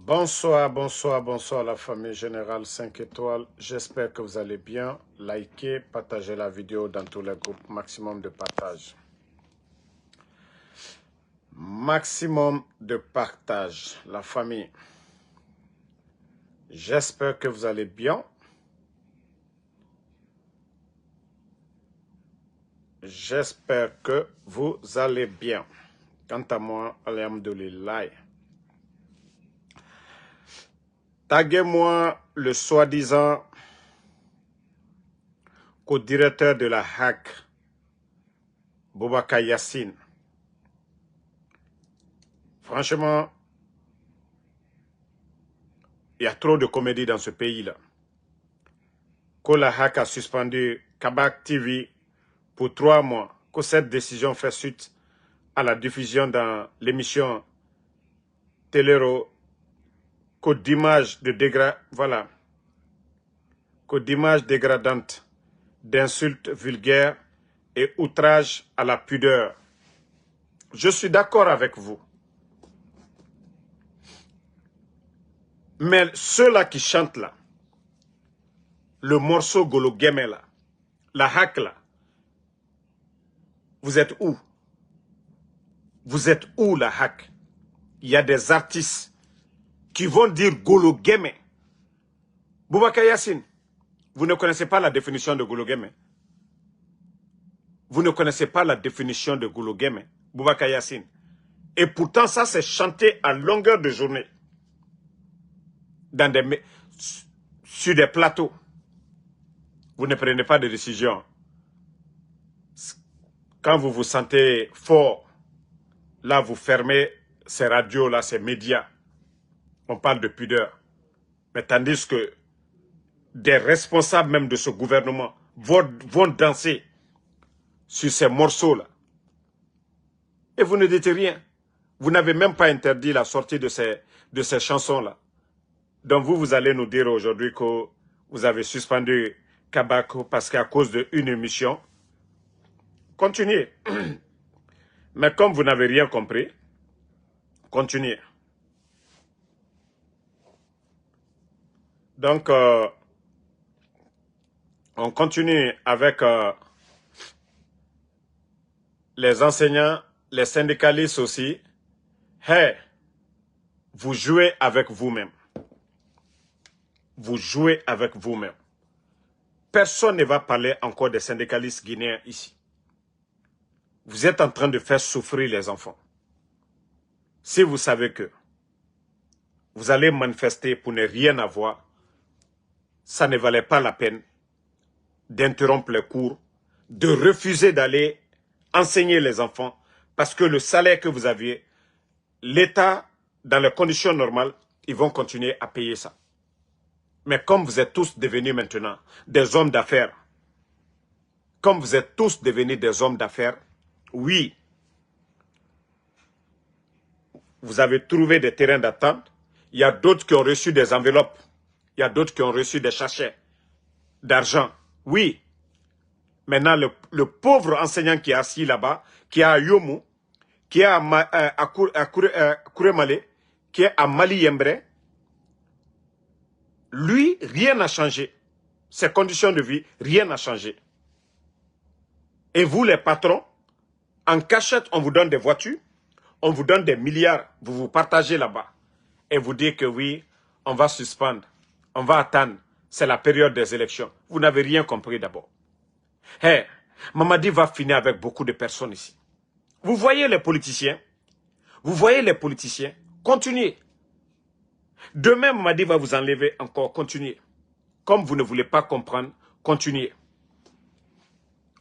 Bonsoir, bonsoir, bonsoir la famille Générale 5 étoiles. J'espère que vous allez bien. Likez, partagez la vidéo dans tous les groupes. Maximum de partage. Maximum de partage, la famille. J'espère que vous allez bien. J'espère que vous allez bien. Quant à moi, alhamdoulilah. Taguez-moi le soi-disant co-directeur de la HAC, Boubacar Yassine. Franchement, il y a trop de comédie dans ce pays-là. Que la HAC a suspendu Kabak TV pour 3 mois, que cette décision fait suite à la diffusion dans l'émission Téléro, que d'images dégradantes, d'insultes vulgaires et outrages à la pudeur. Je suis d'accord avec vous. Mais ceux-là qui chantent là, le morceau Golo Guémé là, la HAC là, vous êtes où? Vous êtes où la HAC? Il y a des artistes qui vont dire Golo Guémé. Boubacar Yassine, vous ne connaissez pas la définition de Golo Guémé. Vous ne connaissez pas la définition de Golo Guémé, Boubacar Yassine. Et pourtant, ça, c'est chanté à longueur de journée. Sur des plateaux. Vous ne prenez pas de décision. Quand vous vous sentez fort, là, vous fermez ces radios-là, ces médias. On parle de pudeur. Mais tandis que des responsables même de ce gouvernement vont danser sur ces morceaux-là. Et vous ne dites rien. Vous n'avez même pas interdit la sortie de ces chansons-là. Donc vous allez nous dire aujourd'hui que vous avez suspendu Kabako parce qu'à cause d'une émission. Continuez. Mais comme vous n'avez rien compris, continuez. Donc, on continue avec les enseignants, les syndicalistes aussi. Hey, vous jouez avec vous-même. Vous jouez avec vous-même. Personne ne va parler encore des syndicalistes guinéens ici. Vous êtes en train de faire souffrir les enfants. Si vous savez que vous allez manifester pour ne rien avoir, ça ne valait pas la peine d'interrompre les cours, de refuser d'aller enseigner les enfants, parce que le salaire que vous aviez, l'État, dans les conditions normales, ils vont continuer à payer ça. Mais comme vous êtes tous devenus maintenant des hommes d'affaires, comme vous êtes tous devenus des hommes d'affaires, oui, vous avez trouvé des terrains d'attente. Il y a d'autres qui ont reçu des enveloppes. Il y a d'autres qui ont reçu des sachets d'argent. Oui. Maintenant, le pauvre enseignant qui est assis là-bas, qui est à Yomu, qui est à Kuremale, qui est à Mali Yembre, lui, rien n'a changé. Ses conditions de vie, rien n'a changé. Et vous, les patrons, en cachette, on vous donne des voitures, on vous donne des milliards, vous vous partagez là-bas. Et vous dites que oui, on va suspendre, on va attendre, c'est la période des élections. Vous n'avez rien compris d'abord. Hey, Mamadi va finir avec beaucoup de personnes ici. Vous voyez les politiciens? Vous voyez les politiciens? Continuez. Demain, Mamadi va vous enlever encore. Continuez. Comme vous ne voulez pas comprendre, continuez.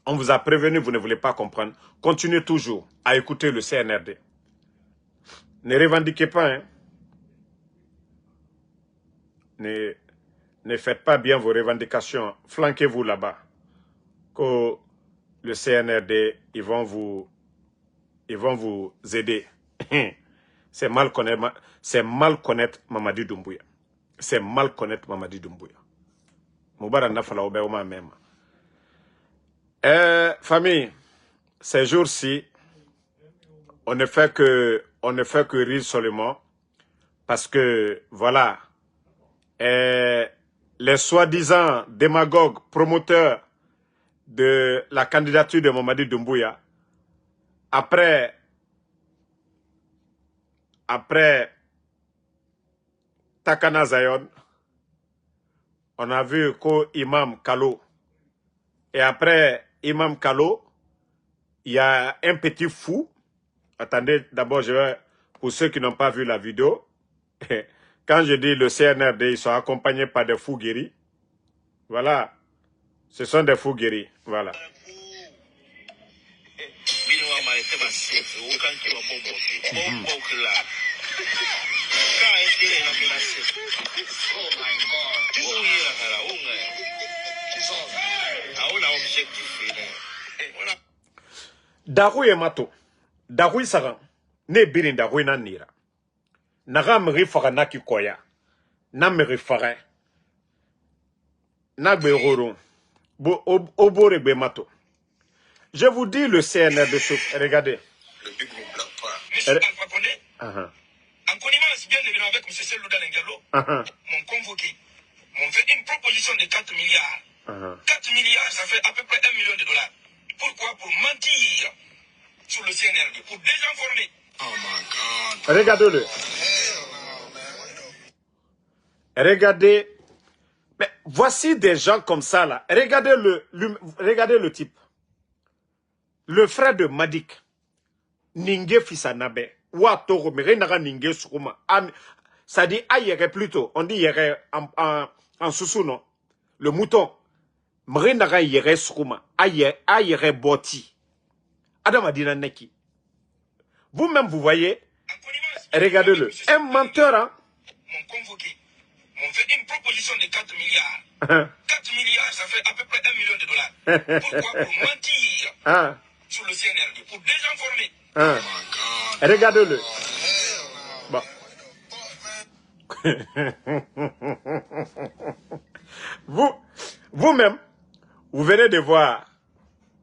On vous a prévenu, vous ne voulez pas comprendre. Continuez toujours à écouter le CNRD. Ne revendiquez pas, hein. Ne faites pas bien vos revendications. Flanquez-vous là-bas. Que le CNRD, ils vont vous aider. C'est mal connaître Mamadi Doumbouya. C'est mal connaître Mamadi Doumbouya. Moubarak Nafala Obeoma même. Famille, ces jours-ci, on ne fait que rire seulement Parce que, voilà, les soi-disant démagogues promoteurs de la candidature de Mamadi Doumbouya, après Takana Zayon, on a vu qu'Imam Kalo, et après Imam Kalo, il y a un petit fou. Attendez, d'abord, pour ceux qui n'ont pas vu la vidéo, quand je dis le CNRD, ils sont accompagnés par des fous guéris. Voilà, ce sont des fous guéris. Voilà. Darouye mato, Darouye saran, ne birin Darouye na nira. Naga mri fara naki koya, na mri fara, na gbe roron, obore gbe mato. Je vous dis le CNR de ce, regardez. Le Big Black Power. Monsieur Alpha Condé, en connivence bien évidemment avec M. Selouda Nengalo, m'ont convoqué, m'ont fait une proposition de 4 milliards. 4 milliards, ça fait à peu près 1 million de dollars. Pourquoi? Pour mentir sur le CNRD, pour désinformer. Oh my God. Regardez-le. Regardez. Mais voici des gens comme ça là. Regardez le type. Le frère de Madik. Ninge Fisanabe. Ouatoro, mais Renaga Ninge Souma. Ça dit aïe plutôt. On dit yere en sous non. Le mouton. Mrenaga yere Souma. Aïe boti. Adam Adina Neki. Vous-même, vous voyez. Regardez-le. Un menteur, hein. M'ont convoqué. M'ont fait une proposition de 4 milliards. 4 milliards, ça fait à peu près 1 million de dollars. Pourquoi? Pour mentir sur le CNRD, pour désinformer. Regardez-le. Bon. Vous-même, vous venez de voir,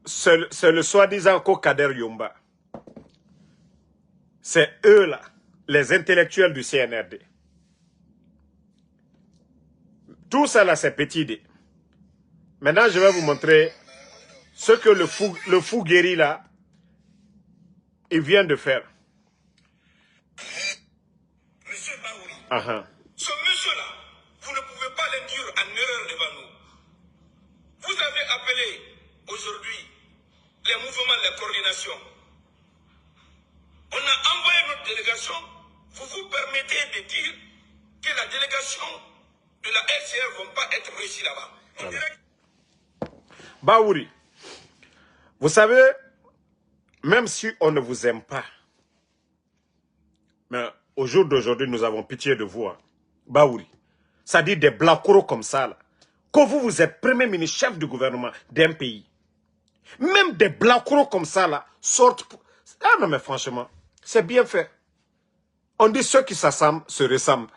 c'est le soi-disant Kokader Yomba. C'est eux là, les intellectuels du CNRD. Tout ça là, c'est petit idée. Maintenant, je vais vous montrer ce que le fou guéri là, il vient de faire. Monsieur Baouri, ce monsieur-là, vous ne pouvez pas l'induire en erreur devant nous. Vous avez appelé aujourd'hui les mouvements, les coordinations. On a envoyé notre délégation. Vous vous permettez de dire que la délégation de la RCR ne va pas être réussie là-bas. Voilà. Baouri, vous savez, même si on ne vous aime pas, mais au jour d'aujourd'hui, nous avons pitié de vous. Hein. Baouri, ça dit des blacros comme ça, là, que vous êtes premier ministre, chef du gouvernement d'un pays. Même des blacros comme ça, là, sortent... Ah non, mais franchement, c'est bien fait. On dit ceux qui s'assemblent se ressemblent.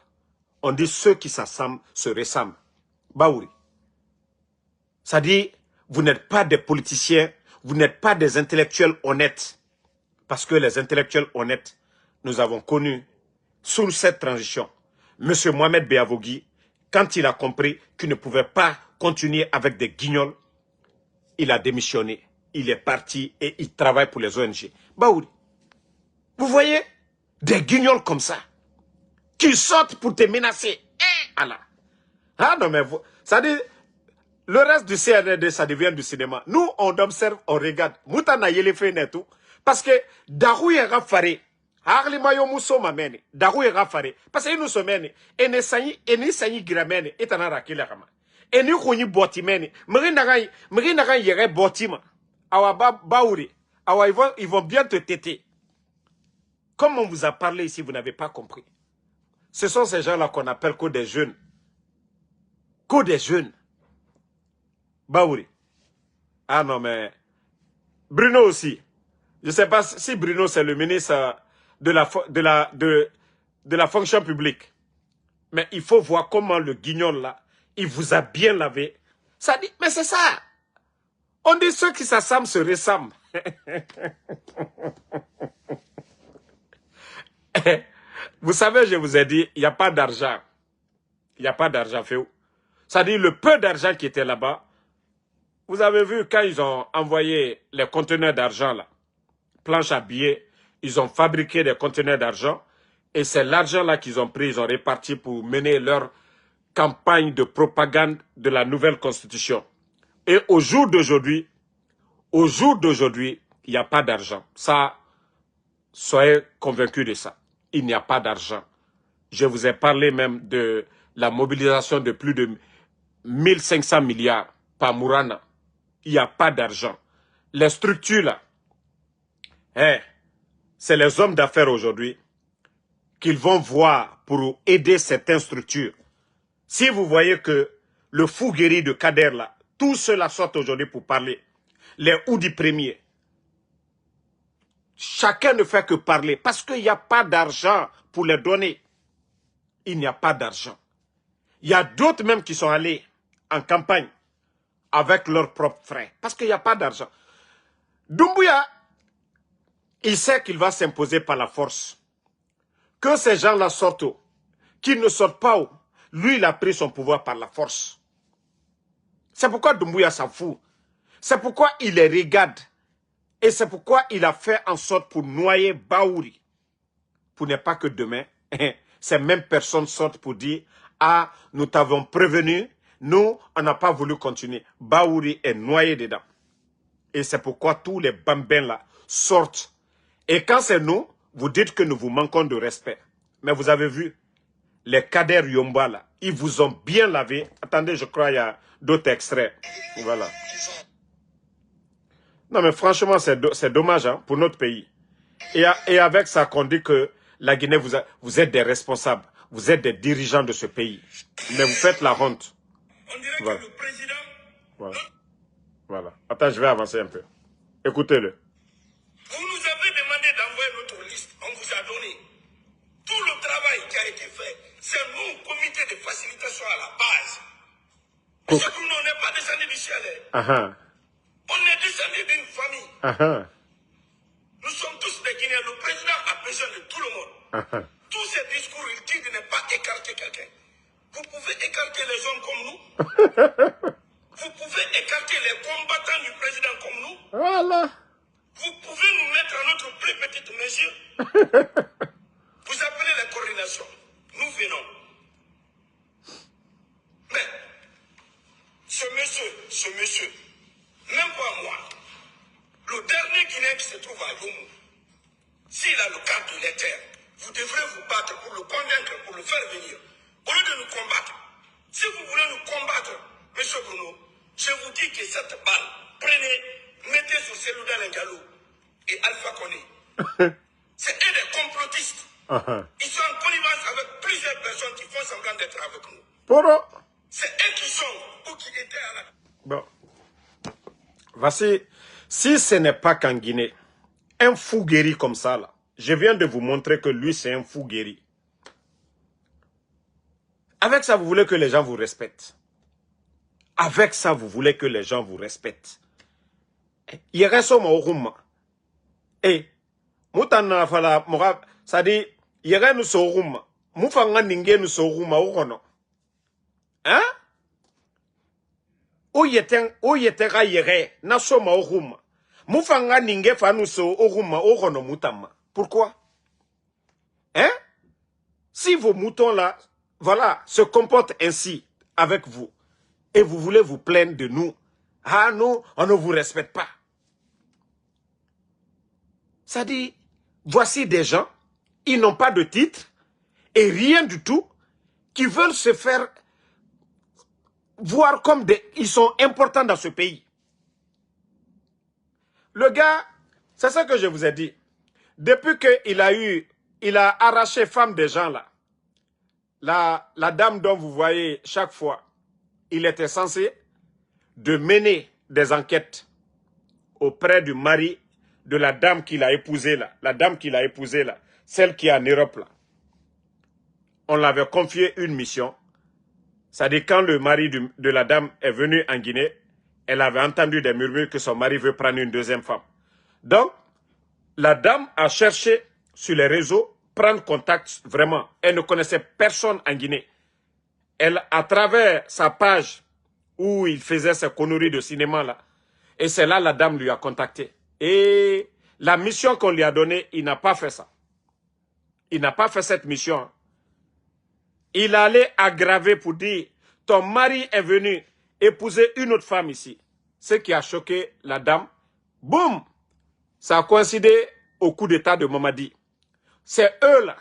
On dit ceux qui s'assemblent se ressemblent. Baouri. Ça dit, vous n'êtes pas des politiciens, vous n'êtes pas des intellectuels honnêtes. Parce que les intellectuels honnêtes, nous avons connu sous cette transition. Monsieur Mohamed Beavogui, quand il a compris qu'il ne pouvait pas continuer avec des guignols, il a démissionné. Il est parti et il travaille pour les ONG. Baouri, vous voyez des guignols comme ça, qui sortent pour te menacer. Allah. Ah non mais vous, ça dit, le reste du CNRD, ça devient du cinéma. Nous, on observe, on regarde. Moutana yele fait tout. Parce que Darouye Rafare, Harlimayo Mousso Mamene, Darouye Rafare, parce que nous sommes et ne sanyi gramene, et en arakile rama. Et nous koni botimene, Merinaga yere botima. Awa Baouri, awa ils vont bien te téter. Comme on vous a parlé ici, vous n'avez pas compris. Ce sont ces gens-là qu'on appelle que des jeunes. Que des jeunes. Baouri. Ah non, mais... Bruno aussi. Je ne sais pas si Bruno, c'est le ministre de la fonction publique. Mais il faut voir comment le guignol, là, il vous a bien lavé. Ça dit, mais c'est ça. On dit ceux qui s'assemblent se ressemblent. Vous savez, je vous ai dit, il n'y a pas d'argent. Il n'y a pas d'argent, Féou. C'est-à-dire, le peu d'argent qui était là-bas, vous avez vu quand ils ont envoyé les conteneurs d'argent, là, planches à billets, ils ont fabriqué des conteneurs d'argent, et c'est l'argent là qu'ils ont pris, ils ont réparti pour mener leur campagne de propagande de la nouvelle constitution. Et au jour d'aujourd'hui, il n'y a pas d'argent. Ça, soyez convaincus de ça. Il n'y a pas d'argent. Je vous ai parlé même de la mobilisation de plus de 1500 milliards par Mourana. Il n'y a pas d'argent. Les structures là, c'est les hommes d'affaires aujourd'hui qu'ils vont voir pour aider certaines structures. Si vous voyez que le fou guéri de Kader là, tous ceux-là sortent aujourd'hui pour parler. Les Oudi premiers. Chacun ne fait que parler parce qu'il n'y a pas d'argent pour les donner. Il n'y a pas d'argent. Il y a d'autres même qui sont allés en campagne avec leurs propres frais parce qu'il n'y a pas d'argent. Doumbouya, il sait qu'il va s'imposer par la force. Que ces gens-là sortent, qu'ils ne sortent pas, lui il a pris son pouvoir par la force. C'est pourquoi Doumbouya s'en fout. C'est pourquoi il les regarde. Et c'est pourquoi il a fait en sorte pour noyer Baouri. Pour ne pas que demain, ces mêmes personnes sortent pour dire « Ah, nous t'avons prévenu, nous, on n'a pas voulu continuer. » Baouri est noyé dedans. Et c'est pourquoi tous les bambins là sortent. Et quand c'est nous, vous dites que nous vous manquons de respect. Mais vous avez vu, les Kader Yomba là, ils vous ont bien lavé. Attendez, je crois qu'il y a d'autres extraits. Voilà. Non mais franchement, c'est dommage hein, pour notre pays. Et avec ça qu'on dit que la Guinée, vous êtes des responsables. Vous êtes des dirigeants de ce pays. Mais vous faites la honte. On dirait Voilà. que le président... Voilà. Voilà. Attends, je vais avancer un peu. Écoutez-le. Vous nous avez demandé d'envoyer notre liste. On vous a donné. Tout le travail qui a été fait, c'est nous, comité de facilitation à la base. Monsieur Bruno, on n'est pas descendu du ciel. On est descendu d'une famille. Nous sommes tous des Guinéens. Le président a besoin de tout le monde. Tous ces discours, il dit de ne pas écarter quelqu'un. Vous pouvez écarter les hommes comme nous. Vous pouvez écarter les combattants du président comme nous. Voilà. Vous pouvez nous mettre à notre plus petite mesure. Vous appelez la coordination. Nous venons. Mais, ce monsieur, même pas moi, le dernier Guinéen qui se trouve à Youmou, s'il a le cadre de l'éther, vous devrez vous battre pour le convaincre, pour le faire venir. Au lieu de nous combattre, si vous voulez nous combattre, monsieur Bruno, je vous dis que cette balle, prenez, mettez sur Selouda Lengalo et Alpha Koné. C'est eux des complotistes. Ils sont en connivence avec plusieurs personnes qui font semblant d'être avec nous. C'est eux qui sont ou qui étaient à la... Bon. Voici, si ce n'est pas qu'en Guinée, un fou guéri comme ça, là, je viens de vous montrer que lui, c'est un fou guéri. Avec ça, vous voulez que les gens vous respectent. Avec ça, vous voulez que les gens vous respectent. Il reste au Mauruma. Et, Moutana Fala, Mora, ça dit, il reste au Soruma. Moufanga Ninge nous Soruma, Orono. Hein? Oyetera yere, Naso Mauruma. Moufanga Ninge Fanuso, Oruma, Orono Moutama. Pourquoi? Hein? Si vos moutons là, voilà, se comportent ainsi avec vous, et vous voulez vous plaindre de nous, ah non, on ne vous respecte pas. Ça dit, voici des gens, ils n'ont pas de titre, et rien du tout, qui veulent se faire voir comme ils sont importants dans ce pays. Le gars, c'est ça que je vous ai dit. Depuis qu'il a arraché femme des gens là, la dame dont vous voyez chaque fois, il était censé de mener des enquêtes auprès du mari de la dame qu'il a épousée là. La dame qu'il a épousée là, celle qui est en Europe là. On l'avait confié une mission. C'est-à-dire quand le mari de la dame est venu en Guinée, elle avait entendu des murmures que son mari veut prendre une deuxième femme. Donc, la dame a cherché sur les réseaux prendre contact, vraiment. Elle ne connaissait personne en Guinée. Elle, à travers sa page où il faisait ses conneries de cinéma, là, et c'est là la dame lui a contacté. Et la mission qu'on lui a donnée, il n'a pas fait ça. Il n'a pas fait cette mission. Il allait aggraver pour dire, ton mari est venu épouser une autre femme ici. Ce qui a choqué la dame. Boum! Ça a coïncidé au coup d'état de Mamadi. C'est eux là.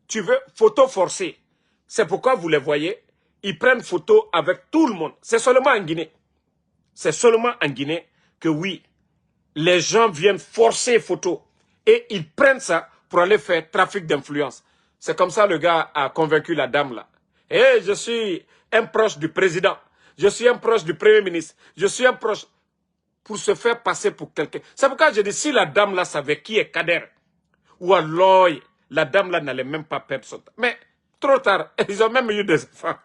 Tu veux photo forcée. C'est pourquoi vous les voyez. Ils prennent photo avec tout le monde. C'est seulement en Guinée. C'est seulement en Guinée que oui, les gens viennent forcer photo. Et ils prennent ça pour aller faire trafic d'influence. C'est comme ça le gars a convaincu la dame là. Eh, je suis un proche du président. Je suis un proche du premier ministre. Je suis un proche pour se faire passer pour quelqu'un. C'est pourquoi je dis, si la dame là savait qui est Kader, ou alors la dame là n'allait même pas perdre son temps. Mais trop tard, ils ont même eu des enfants.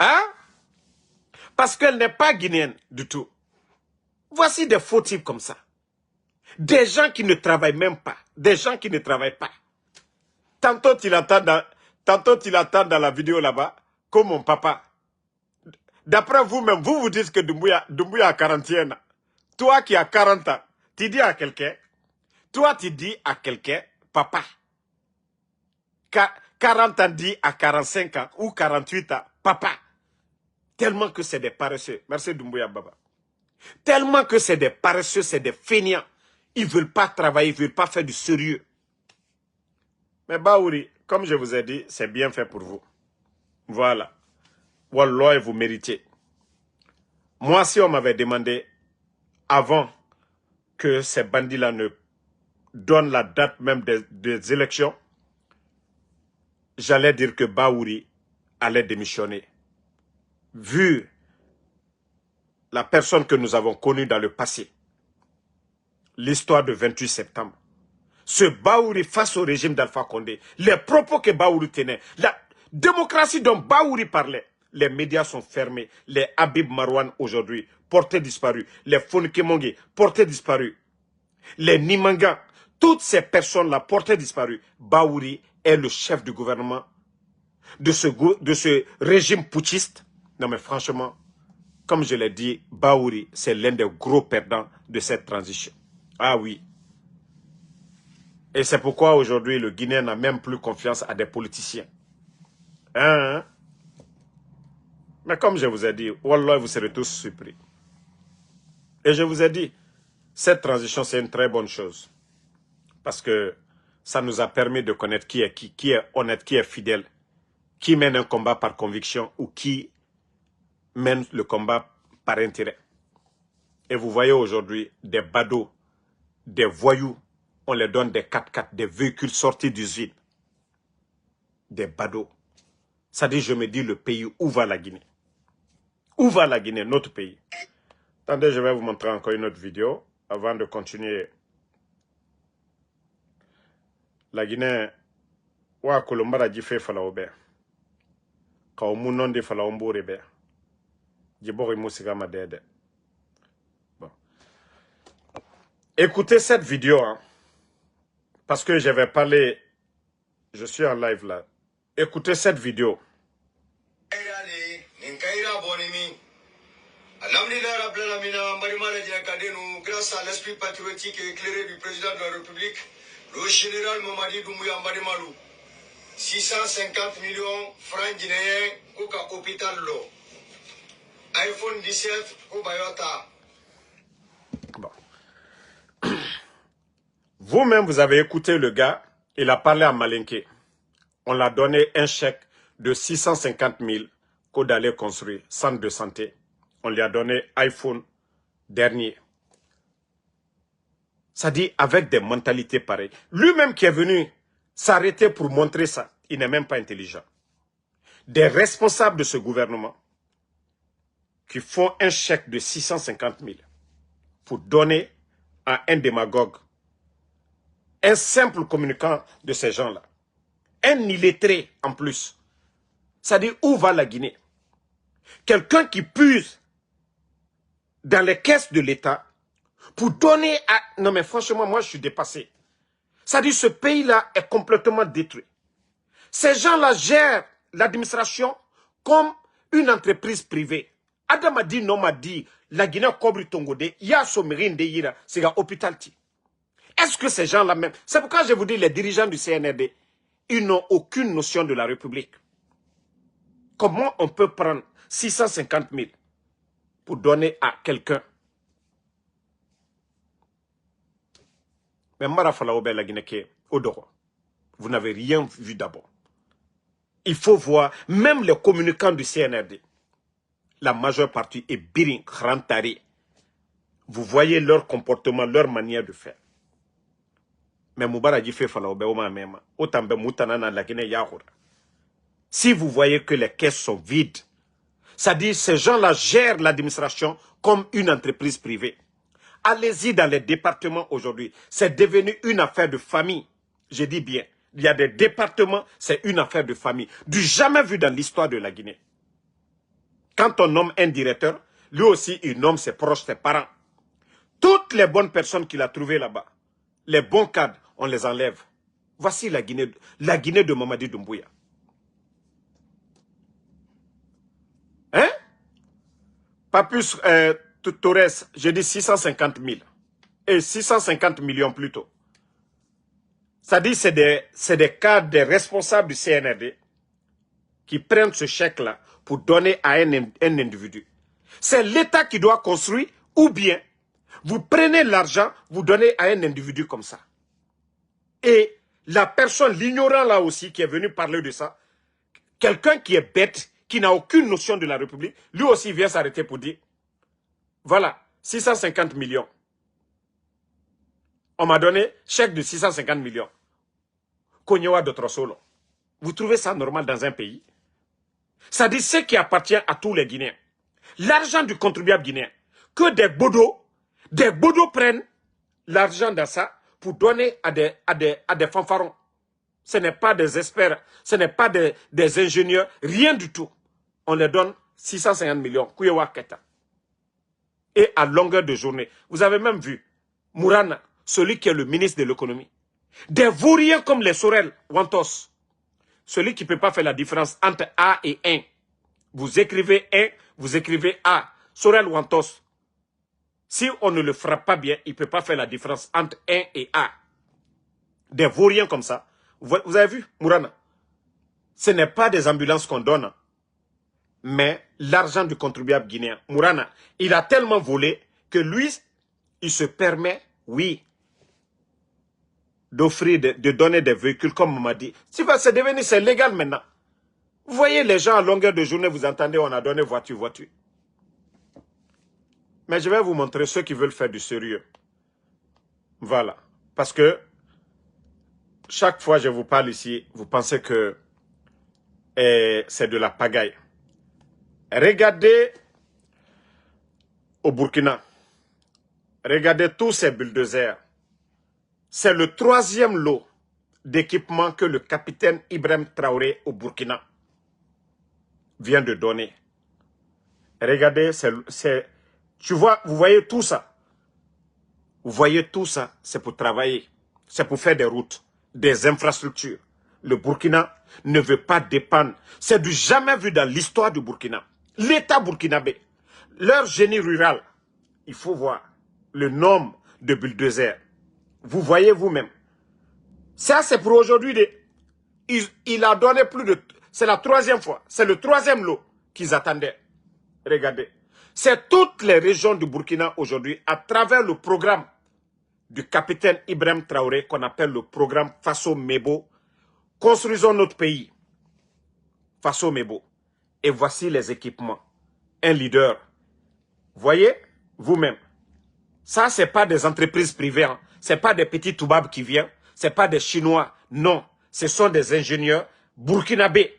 Hein? Parce qu'elle n'est pas guinéenne du tout. Voici des faux types comme ça. Des gens qui ne travaillent même pas. Des gens qui ne travaillent pas. Tantôt il attend dans la vidéo là-bas, comme mon papa. D'après vous-même, vous vous dites que Doumbouya a 41 ans. Toi qui as 40 ans, tu dis à quelqu'un, papa. 40 ans dit à 45 ans ou 48 ans, papa. Tellement que c'est des paresseux. Merci Doumbouya Baba. Tellement que c'est des paresseux, c'est des feignants. Ils ne veulent pas travailler, ils ne veulent pas faire du sérieux. Mais Baouri, comme je vous ai dit, c'est bien fait pour vous. Voilà. Wallah, vous méritez. Moi, si on m'avait demandé, avant que ces bandits-là ne donnent la date même des élections, j'allais dire que Baouri allait démissionner. Vu la personne que nous avons connue dans le passé, l'histoire du 28 septembre, ce Baouri face au régime d'Alpha Condé, les propos que Baouri tenait, la démocratie dont Baouri parlait, les médias sont fermés, les Habib Marwan aujourd'hui, portés disparus, les Fonikemongue, portés disparus, les Nimanga, toutes ces personnes-là portées disparues. Baouri est le chef du gouvernement de ce régime putschiste. Non mais franchement, comme je l'ai dit, Baouri, c'est l'un des gros perdants de cette transition. Ah oui. Et c'est pourquoi aujourd'hui, le Guinéen n'a même plus confiance à des politiciens. Hein? Mais comme je vous ai dit, Wallah, vous serez tous surpris. Et je vous ai dit, cette transition, c'est une très bonne chose. Parce que ça nous a permis de connaître qui est honnête, qui est fidèle, qui mène un combat par conviction ou qui mène le combat par intérêt. Et vous voyez aujourd'hui des badauds, des voyous, on les donne des 4x4, des véhicules sortis d'usine. Des badauds. Ça dit, je me dis, le pays, où va la Guinée? Où va la Guinée, notre pays? Attendez, je vais vous montrer encore une autre vidéo avant de continuer. La Guinée, wa Kolombara jife fala obe. Ka omunon de fala ombore be. Jibori musika madede. Bon. Écoutez cette vidéo, hein, parce que je vais parler, je suis en live là. Écoutez cette vidéo. Grâce à l'esprit patriotique et éclairé du président de la République, le général Mamadi Doumbouya Mbadimalou, 650 millions francs guinéens au hôpital Lo. iPhone 17 au Bayota. Bon. Vous-même, vous avez écouté le gars, il a parlé à Malinké. On l'a donné un chèque de 650 000 qu'on allait construire, centre de santé. On lui a donné iPhone dernier. Ça dit avec des mentalités pareilles. Lui-même qui est venu s'arrêter pour montrer ça, il n'est même pas intelligent. Des responsables de ce gouvernement qui font un chèque de 650 000 pour donner à un démagogue, un simple communicant de ces gens-là, un illettré en plus. Ça dit où va la Guinée? Quelqu'un qui puise dans les caisses de l'État pour donner à... Non mais franchement, moi je suis dépassé. C'est-à-dire ce pays-là est complètement détruit. Ces gens-là gèrent l'administration comme une entreprise privée. Adam a dit, non, m'a dit, la Guinée Cobri Tongode, il y a Somerine de Yira, c'est un hôpital. Est-ce que ces gens-là même, c'est pourquoi je vous dis, les dirigeants du CNRD, ils n'ont aucune notion de la République. Comment on peut prendre 650 000 pour donner à quelqu'un? Mais Marafala Obe la Guinée, vous n'avez rien vu d'abord. Il faut voir, même les communicants du CNRD, la majeure partie est birin, rentari. Vous voyez leur comportement, leur manière de faire. Mais Moubaradji fait Falaobe Oma Mema. Autant be Moutanana la Guinée Yahoura. Si vous voyez que les caisses sont vides, c'est-à-dire ces gens-là gèrent l'administration comme une entreprise privée. Allez-y dans les départements aujourd'hui. C'est devenu une affaire de famille. Je dis bien. Il y a des départements, c'est une affaire de famille. Du jamais vu dans l'histoire de la Guinée. Quand on nomme un directeur, lui aussi, il nomme ses proches, ses parents. Toutes les bonnes personnes qu'il a trouvées là-bas, les bons cadres, on les enlève. Voici la Guinée de Mamadi Doumbouya. Hein? Pas plus, Torres, j'ai dit 650 000. Et 650 millions plutôt. Ça dit, c'est des cadres, des responsables du CNRD qui prennent ce chèque-là pour donner à un individu. C'est l'État qui doit construire ou bien vous prenez l'argent, vous donnez à un individu comme ça. Et la personne, l'ignorant là aussi qui est venu parler de ça, quelqu'un qui est bête, qui n'a aucune notion de la République, lui aussi vient s'arrêter pour dire, voilà, 650 millions. On m'a donné chèque de 650 millions. Konyewa d'autres solo. Vous trouvez ça normal dans un pays? Ça dit ce qui appartient à tous les Guinéens. L'argent du contribuable guinéen. Que des bodos prennent l'argent dans ça pour donner à des fanfarons. Ce n'est pas des experts, ce n'est pas des ingénieurs, rien du tout. On les donne 650 millions. Kuyewa Keta. Et à longueur de journée. Vous avez même vu Mourana, celui qui est le ministre de l'économie. Des vauriens comme les Sorel, Wantos. Celui qui ne peut pas faire la différence entre A et 1. Vous écrivez 1, vous écrivez A. Sorel Wantos. Si on ne le frappe pas bien, il ne peut pas faire la différence entre 1 et A. Des vauriens comme ça. Vous avez vu, Mourana? Ce n'est pas des ambulances qu'on donne, mais l'argent du contribuable guinéen. Mourana, il a tellement volé que lui, il se permet, oui, d'offrir, de donner des véhicules, comme on m'a dit. C'est légal maintenant. Vous voyez les gens à longueur de journée, vous entendez, on a donné voiture. Mais je vais vous montrer ceux qui veulent faire du sérieux. Voilà. Parce que chaque fois que je vous parle ici, vous pensez que c'est de la pagaille. Regardez au Burkina. Regardez tous ces bulldozers. C'est le 3e lot d'équipement que le capitaine Ibrahim Traoré au Burkina vient de donner. Regardez, tu vois, vous voyez tout ça. Vous voyez tout ça, c'est pour travailler. C'est pour faire des routes, des infrastructures. Le Burkina ne veut pas dépendre. C'est du jamais vu dans l'histoire du Burkina. L'État burkinabé, leur génie rural, il faut voir le nombre de bulldozers. Vous voyez vous-même. Ça, c'est pour aujourd'hui. Il a donné plus de... C'est la 3e fois. C'est le 3e lot qu'ils attendaient. Regardez. C'est toutes les régions du Burkina aujourd'hui, à travers le programme du capitaine Ibrahim Traoré, qu'on appelle le programme Faso Mebo. Construisons notre pays. Faso Mebo. Et voici les équipements. Un leader. Voyez, vous-même. Ça, ce n'est pas des entreprises privées. Hein. Ce n'est pas des petits toubabs qui viennent. Ce n'est pas des Chinois. Non. Ce sont des ingénieurs burkinabés.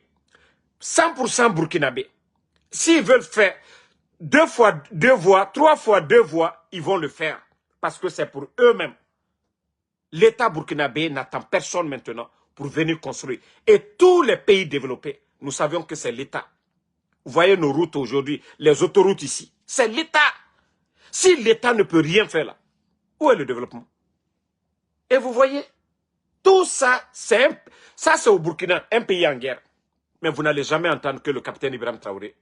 100% burkinabés. S'ils veulent faire 2 fois 2 voies, 3 fois 2 voies, ils vont le faire. Parce que c'est pour eux-mêmes. L'État burkinabé n'attend personne maintenant pour venir construire. Et tous les pays développés, nous savions que c'est l'État. Vous voyez nos routes aujourd'hui, les autoroutes ici. C'est l'État. Si l'État ne peut rien faire là, où est le développement? Et vous voyez, Tout ça, c'est au Burkina, un pays en guerre. Mais vous n'allez jamais entendre que le capitaine Ibrahim Traoré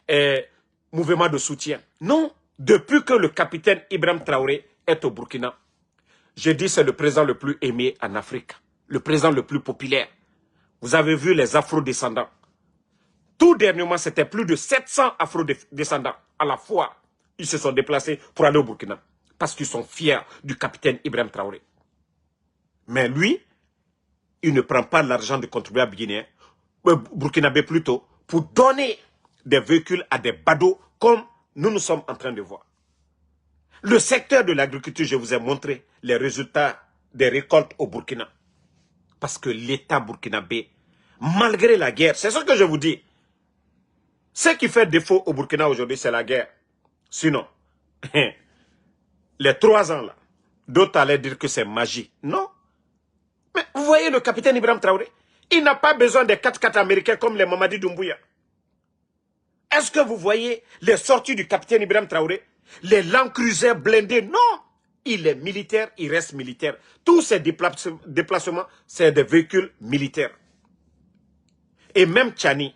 est mouvement de soutien. Non, depuis que le capitaine Ibrahim Traoré est au Burkina, je dis c'est le président le plus aimé en Afrique, le président le plus populaire. Vous avez vu les afro-descendants. Tout dernièrement, c'était plus de 700 afro-descendants à la fois. Ils se sont déplacés pour aller au Burkina parce qu'ils sont fiers du capitaine Ibrahim Traoré. Mais lui, il ne prend pas l'argent du contribuable guinéen, burkinabé plutôt, pour donner des véhicules à des badauds comme nous sommes en train de voir. Le secteur de l'agriculture, je vous ai montré les résultats des récoltes au Burkina. Parce que l'État burkinabé, malgré la guerre, c'est ce que je vous dis. Ce qui fait défaut au Burkina aujourd'hui, c'est la guerre. Sinon, les 3 ans là, d'autres allaient dire que c'est magie. Non. Mais vous voyez le capitaine Ibrahim Traoré, il n'a pas besoin des 4x4 américains comme les Mamadi Doumbouya. Est-ce que vous voyez les sorties du capitaine Ibrahim Traoré? Les Land Cruiser blindés? Non. Il est militaire, il reste militaire. Tous ces déplacements, c'est des véhicules militaires. Et même Tchani,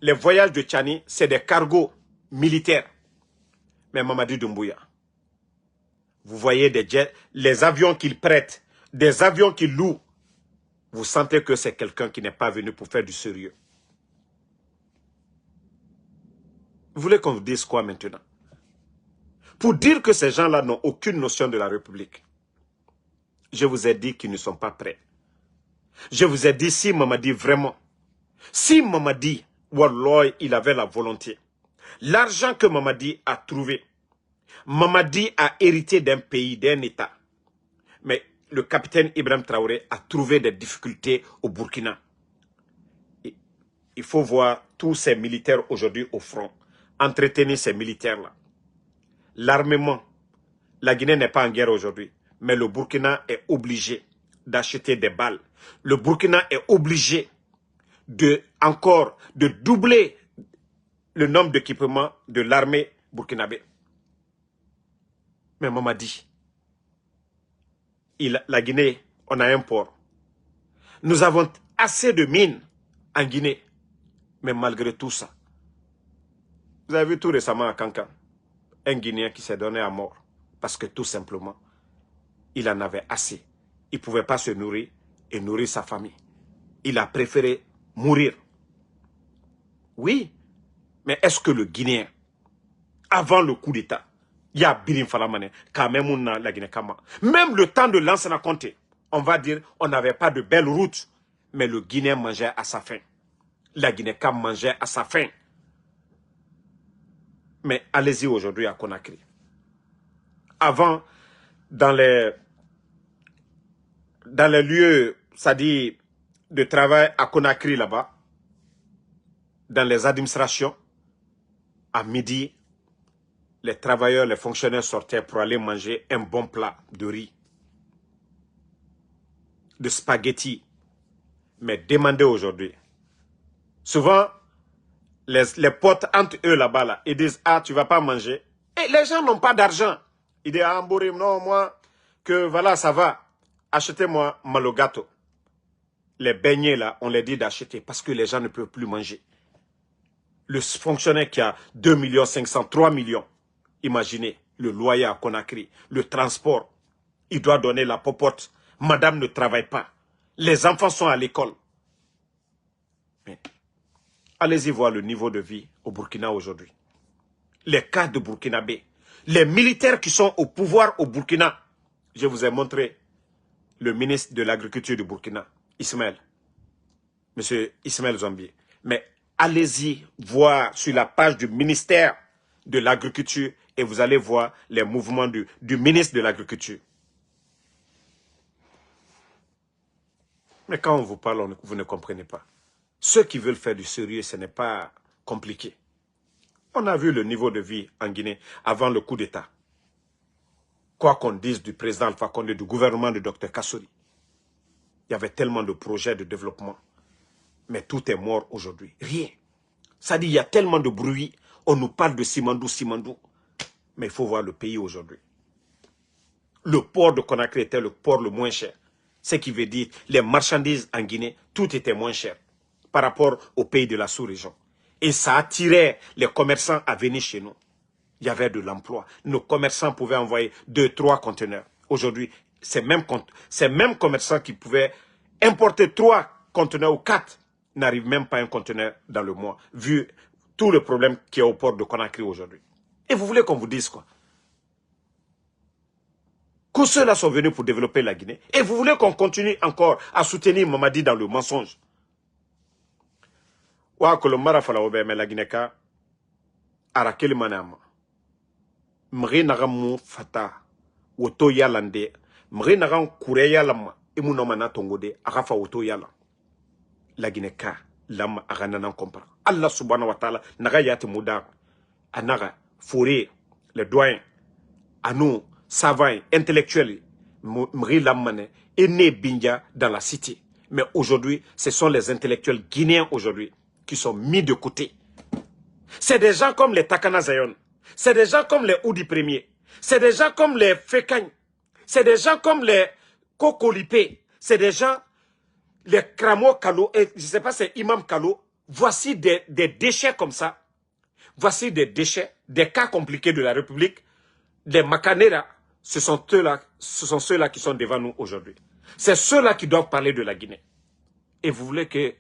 les voyages de Tchani, c'est des cargos militaires. Mais Mamadi Doumbouya, vous voyez des jets, les avions qu'il prête, des avions qu'il loue, vous sentez que c'est quelqu'un qui n'est pas venu pour faire du sérieux. Vous voulez qu'on vous dise quoi maintenant? Pour dire que ces gens-là n'ont aucune notion de la République. Je vous ai dit qu'ils ne sont pas prêts. Je vous ai dit si Mamadi vraiment, si Mamadi, Wallah, il avait la volonté, l'argent que Mamadi a trouvé, Mamadi a hérité d'un pays, d'un État. Mais le capitaine Ibrahim Traoré a trouvé des difficultés au Burkina. Il faut voir tous ces militaires aujourd'hui au front, entretenir ces militaires-là. L'armement, la Guinée n'est pas en guerre aujourd'hui, mais le Burkina est obligé d'acheter des balles. Le Burkina est obligé de doubler le nombre d'équipements de l'armée burkinabé. Mais Mamadi, la Guinée, on a un port. Nous avons assez de mines en Guinée. Mais malgré tout ça, vous avez vu tout récemment à Kankan, un Guinéen qui s'est donné à mort. Parce que tout simplement, il en avait assez. Il ne pouvait pas se nourrir et nourrir sa famille. Il a préféré mourir. Oui, mais est-ce que le Guinéen, avant le coup d'État, il y a Birim Falamane, quand même la Guinée Kama. Même le temps de Lansana Conté, on va dire, on n'avait pas de belles routes, mais le Guinéen mangeait à sa faim. La Guinée Kama mangeait à sa faim. Mais allez-y aujourd'hui à Conakry. Avant, dans les lieux, c'est-à-dire de travail à Conakry là-bas, dans les administrations, à midi, les travailleurs, les fonctionnaires sortaient pour aller manger un bon plat de riz, de spaghettis. Mais demandez aujourd'hui. Souvent, les potes entre eux là-bas, là, ils disent, ah, tu ne vas pas manger. Et les gens n'ont pas d'argent. Ils disent, ah, Mbourim, non, moi, que voilà, ça va. Achetez-moi malo gâteau. Les beignets, là, on les dit d'acheter parce que les gens ne peuvent plus manger. Le fonctionnaire qui a 2 500 000, 3 millions, imaginez, le loyer à Conakry, le transport, il doit donner la popote. Madame ne travaille pas. Les enfants sont à l'école. Allez-y voir le niveau de vie au Burkina aujourd'hui. Les cas de Burkinabé. Les militaires qui sont au pouvoir au Burkina. Je vous ai montré le ministre de l'Agriculture du Burkina, Ismaël. Monsieur Ismaël Zombi. Mais allez-y voir sur la page du ministère de l'Agriculture et vous allez voir les mouvements du ministre de l'Agriculture. Mais quand on vous parle, vous ne comprenez pas. Ceux qui veulent faire du sérieux, ce n'est pas compliqué. On a vu le niveau de vie en Guinée avant le coup d'État. Quoi qu'on dise du président Alpha Condé, du gouvernement de Dr Kassori, il y avait tellement de projets de développement. Mais tout est mort aujourd'hui. Rien. Ça dit, il y a tellement de bruit. On nous parle de Simandou, Simandou. Mais il faut voir le pays aujourd'hui. Le port de Conakry était le port le moins cher. Ce qui veut dire les marchandises en Guinée, tout était moins cher par rapport aux pays de la sous-région. Et ça attirait les commerçants à venir chez nous. Il y avait de l'emploi. Nos commerçants pouvaient envoyer 2, 3 conteneurs. Aujourd'hui, ces mêmes commerçants qui pouvaient importer 3 conteneurs ou 4 n'arrivent même pas à un conteneur dans le mois, vu tout le problème qu'il y a au port de Conakry aujourd'hui. Et vous voulez qu'on vous dise quoi? Que ceux-là sont venus pour développer la Guinée. Et vous voulez qu'on continue encore à soutenir Mamadi dans le mensonge. Wa Kolombara fala obe mais la Guinée ka arakeli manama. Mri nagamu fata woto yalande. Mri nagam kure yalama imu nomana tongode agafa woto yala. La Guinée ka lama agananan compara. Allah subhanahu wa ta'ala naga yati muda anaga fourré les doyens à nous savants intellectuels Mri lamane est né Bindia dans la cité. Mais aujourd'hui, ce sont les intellectuels guinéens aujourd'hui qui sont mis de côté. C'est des gens comme les Takana Zayon. C'est des gens comme les Oudi Premier. C'est des gens comme les Fekany. C'est des gens comme les Kokolipé. C'est des gens, les Kramo Kalo, et je ne sais pas, c'est Imam Kalo. Voici des déchets comme ça. Voici des déchets, des cas compliqués de la République. Les Makanera, ce sont ceux-là qui sont devant nous aujourd'hui. C'est ceux-là qui doivent parler de la Guinée. Et vous voulez que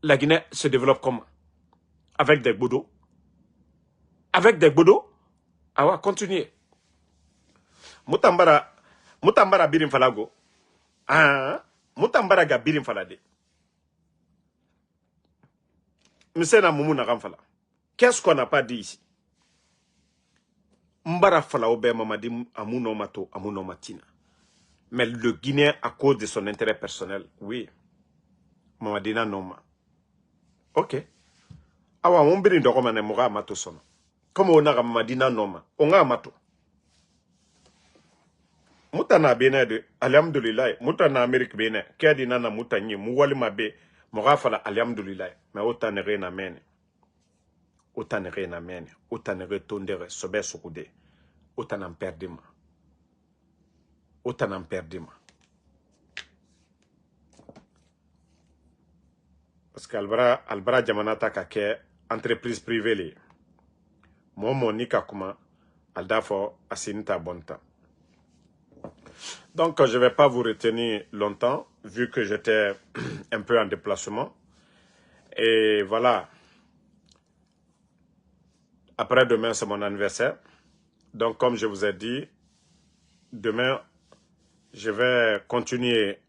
la Guinée se développe comment? Avec des bodos? Avec des bodos? Ah ouais, continuez. Mutambara birim falago. Ah, Mutambara ga birim falade. Msena mumu na gamfala. Qu'est-ce qu'on n'a pas dit ici? Mbara fala obe mamadi amuno mato amuno matina. Mais le Guinéen, à cause de son intérêt personnel, oui. Mamadina noma. Ok. Awa mumbiri ndoko mane muga amato sono. Comme on a Mamadina noma. On a amato. Mutana bene de alhamdulillah. Mutana Amérique bene. Kadi nana mutanyi. Muwali mabe. Muga fala alhamdulillah. Mais otanere na mene. Otanere na mene. Otanere tondere. Sobe sukude. Otanan perdima. Otanan perdima. Parce que Albara Jamanata kake entreprise privée li. Momo nika kuma aldafo asinita bonta. Donc je ne vais pas vous retenir longtemps vu que j'étais un peu en déplacement. Et voilà. Après demain c'est mon anniversaire. Donc comme je vous ai dit, demain je vais continuer.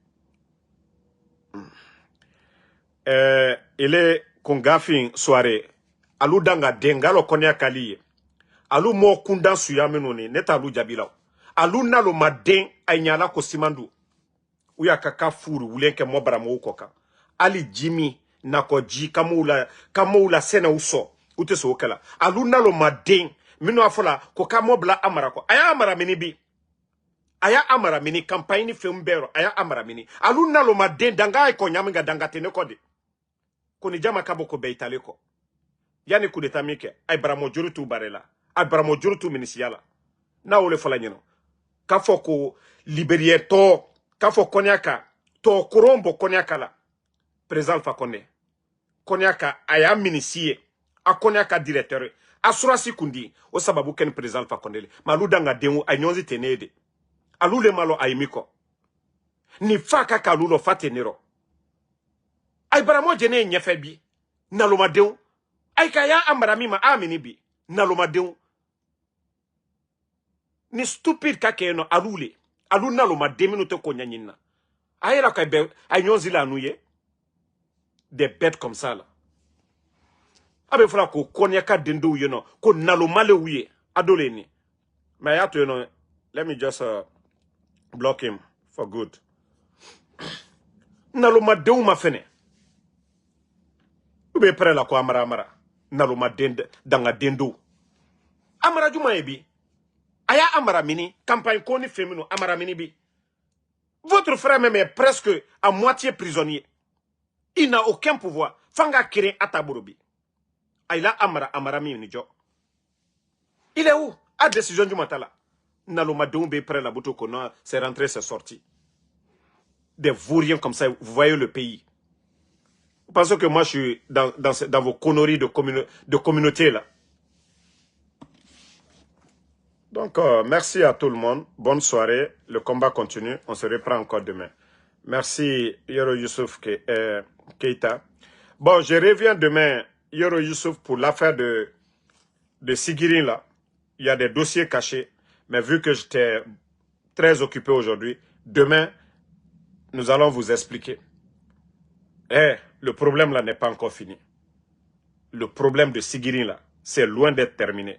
Il est kongafin soirée. Alou danga dengalo konya kaliye. Alou mo kundan suyamenoni neta alou jabila. Alou nalo maden ainyala ko simandu. Uya kaka furu ulenke mobara mo ukoka. Ali Jimmy nako ji kamula sena uso. Ute so okela. Alou nalo maden mino afola ko kamobla amara ko. Aya amara minibi. Aya amara mini campagne fembero. Aya amara mini. Alou nalo maden danga ko nyaminga danga tenekode. Koni jama kaboko beitaleko. Yani kudeta mike. Ay bramo jurutu barela. Ay bramo jurutu minisiala. Na ole fola nyeno. Kafo ko liberier to. Kafo konyaka. To kurombo konyaka la. Président Fakone. Konyaka aya minisiye. A konyaka directeur. Asurasi kundi. O sababu ken président Fakone. Malu danga dengu ay nyonzi tenede. Alu le malo ay miko. Ni faka kalulo fatenero. Ay baramo jene nyefe bi. Naloma deun. Ay kaya ambarami ma amini bi. Naloma deun. Ni stupide kake no alule. Alu naloma deminu te konya nyina. Ayera ka be anyonzi la nuye. Des bêtes comme ça là. Abe fala ko konya ka dendo you know. Ko naloma le uye. Adole ni. Mais ya to you know. Let me just block him for good. Naloma deun ma fene. Ube prêt la ko amara. Naloma danga dendo. Amara juma ebi. Aya amara mini. Campagne koni féminin amara mini bi. Votre frère même est presque à moitié prisonnier. Il n'a aucun pouvoir. Fanga kire ataburubi. Aïla amara mini jo. Il est où? A décision du matala. Naloma Doumbe près la Boutou Kona, c'est rentré, c'est sorti. Des vauriens comme ça, vous voyez le pays. Vous pensez que moi je suis dans vos conneries de communauté là. Donc, merci à tout le monde. Bonne soirée. Le combat continue. On se reprend encore demain. Merci, Yoro Youssouf Keita. Bon, je reviens demain, Yoro Youssouf, pour l'affaire de Sigirin, là. Il y a des dossiers cachés. Mais vu que j'étais très occupé aujourd'hui, demain, nous allons vous expliquer. Le problème, là, n'est pas encore fini. Le problème de Sigirin, là, c'est loin d'être terminé.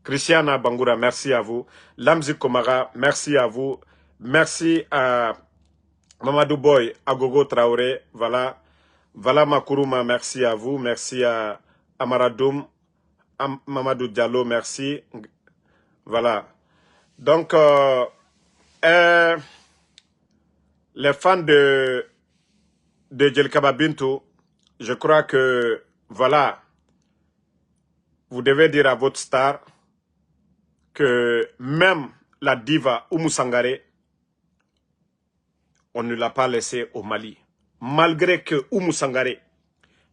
Christiana Bangoura, merci à vous. Lamzi Komara, merci à vous. Merci à Mamadou Boy, Agogo Traoré, voilà. Vala Makuruma, merci à vous. Merci à Amaradoum, Mamadou Diallo, merci. Voilà. Donc, les fans de Djelkaba Bintou, je crois que, voilà, vous devez dire à votre star que même la diva Oumou Sangaré, on ne l'a pas laissée au Mali. Malgré que Oumou Sangaré,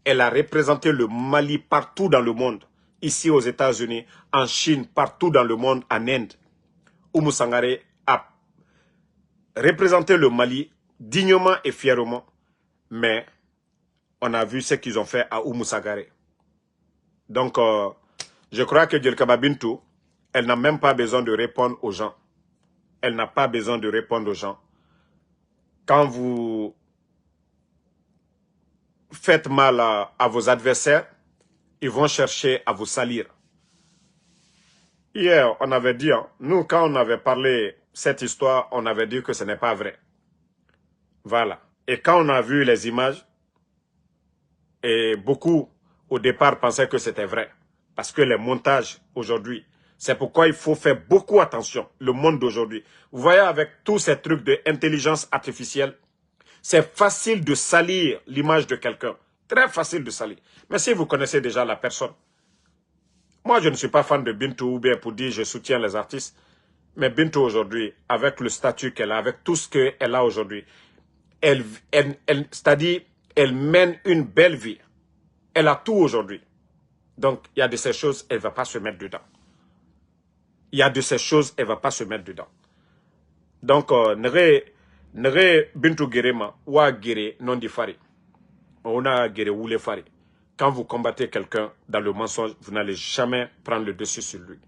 elle a représenté le Mali partout dans le monde, ici aux États-Unis, en Chine, partout dans le monde, en Inde. Oumou Sangaré a représenté le Mali dignement et fièrement, mais on a vu ce qu'ils ont fait à Oumou Sangaré. Donc, je crois que Djelkaba Bintou, elle n'a même pas besoin de répondre aux gens. Elle n'a pas besoin de répondre aux gens. Quand vous faites mal à vos adversaires, ils vont chercher à vous salir. Hier, on avait dit, nous, quand on avait parlé cette histoire, on avait dit que ce n'est pas vrai. Voilà. Et quand on a vu les images, et beaucoup, au départ, pensaient que c'était vrai. Parce que les montages, aujourd'hui, c'est pourquoi il faut faire beaucoup attention, le monde d'aujourd'hui. Vous voyez, avec tous ces trucs d'intelligence artificielle, c'est facile de salir l'image de quelqu'un. Très facile de salir. Mais si vous connaissez déjà la personne. Moi, je ne suis pas fan de Bintou ou bien pour dire je soutiens les artistes. Mais Bintou aujourd'hui, avec le statut qu'elle a, avec tout ce qu'elle a aujourd'hui, c'est-à-dire, elle mène une belle vie. Elle a tout aujourd'hui. Donc, il y a de ces choses, elle ne va pas se mettre dedans. Il y a de ces choses, elle ne va pas se mettre dedans. Donc, nere Bintou Gerema, wa gere non di fari. On a gere oule fari. Quand vous combattez quelqu'un dans le mensonge, vous n'allez jamais prendre le dessus sur lui.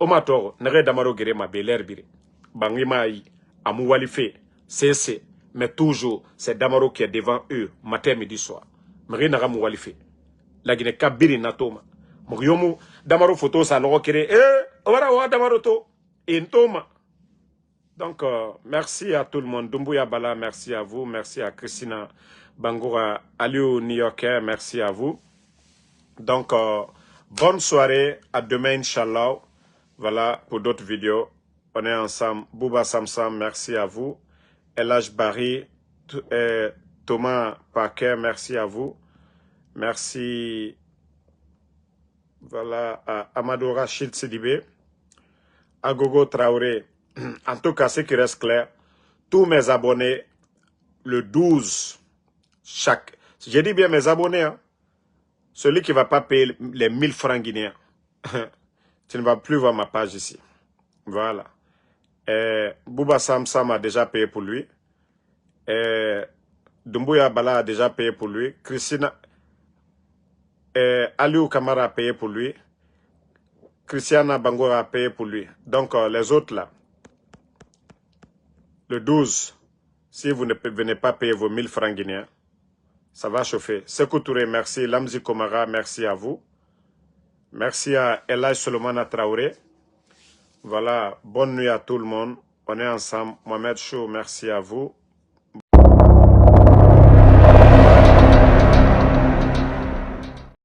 Omatoro, nere damaro Gerema beler bire. Bangima yi, amou walife, c'est, mais toujours, c'est Damaro qui est devant eux, matin, midi, soir. Mari nara mou walife. La Guinée kabiri natoma. Moriyomu, Damaro photo sa loro kere, owara wa Damaro to, intoma. Donc, merci à tout le monde. Doumbouya Bala, merci à vous. Merci à Christina Bangoura, Aliou New-Yorkais, merci à vous. Donc, bonne soirée. À demain, Inch'Allah. Voilà, pour d'autres vidéos. On est ensemble. Bouba Samsam, merci à vous. Elaj Barry, Thomas Paquet, merci à vous. Merci. Voilà, à Amadou Rachid Sidibé. Agogo Traoré. En tout cas, ce qui reste clair, tous mes abonnés, le 12, j'ai dit bien mes abonnés, hein, celui qui ne va pas payer les 1000 francs guinéens, tu ne vas plus voir ma page ici. Voilà. Bouba Samsam a déjà payé pour lui. Doumbouya Bala a déjà payé pour lui. Christina, Aliou Kamara a payé pour lui. Christiana Bangoura a payé pour lui. Donc, les autres là, le 12, si vous ne venez pas payer vos 1000 francs guinéens, ça va chauffer. Sekou Touré, merci. Lamzi Komara, merci à vous. Merci à Elaj Solomana Traoré. Voilà, bonne nuit à tout le monde. On est ensemble. Mohamed Chou, merci à vous.